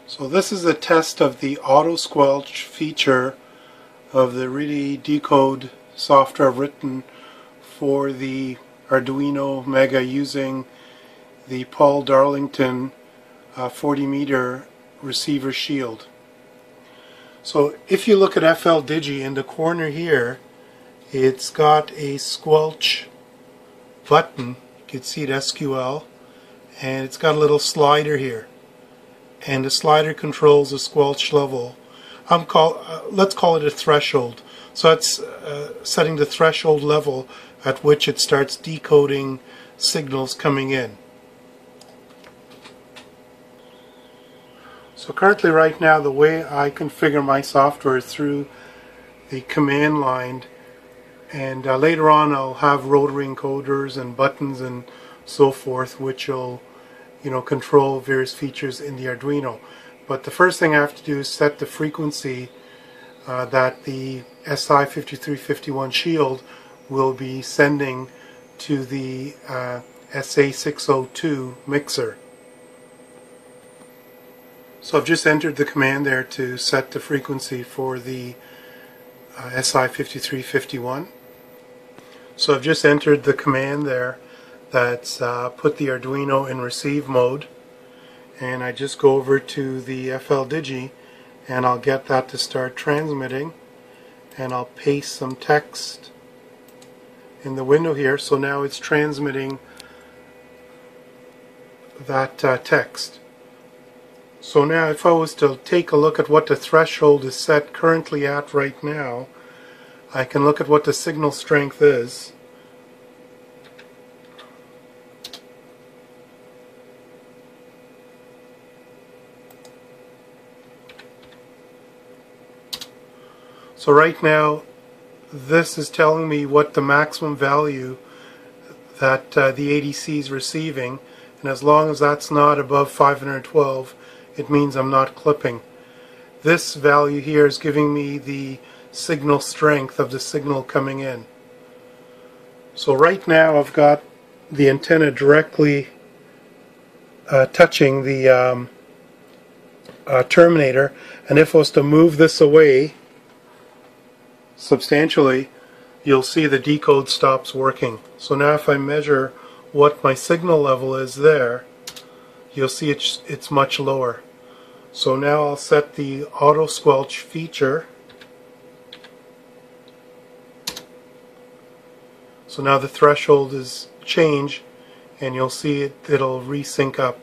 So this is a test of the auto-squelch feature of the RTTY Decode software written for the Arduino Mega using the Paul Darlington 40-meter receiver shield. So if you look at FLDIGI in the corner here, it's got a squelch button. You can see it SQL, and it's got a little slider here, and the slider controls the squelch level. Let's call it a threshold. So it's setting the threshold level at which it starts decoding signals coming in. So currently, right now, the way I configure my software is through the command line, and later on I'll have rotary encoders and buttons and so forth, which will control various features in the Arduino. But the first thing I have to do is set the frequency that the Si5351 Shield will be sending to the SA602 mixer. So I've just entered the command there to set the frequency for the Si5351. So I've just entered the command there that's put the Arduino in receive mode, and I just go over to the FLDIGI and I'll get that to start transmitting, and I'll paste some text in the window here. So now it's transmitting that text. So now if I was to take a look at what the threshold is set currently at right now, I can look at what the signal strength is. So right now this is telling me what the maximum value that the ADC is receiving, and as long as that's not above 512, it means I'm not clipping. This value here is giving me the signal strength of the signal coming in. So right now I've got the antenna directly touching the terminator, and if I was to move this away substantially, you'll see the decode stops working. So now if I measure what my signal level is there, you'll see it's much lower. So now I'll set the auto squelch feature. So now the threshold is changed, and you'll see it'll resync up.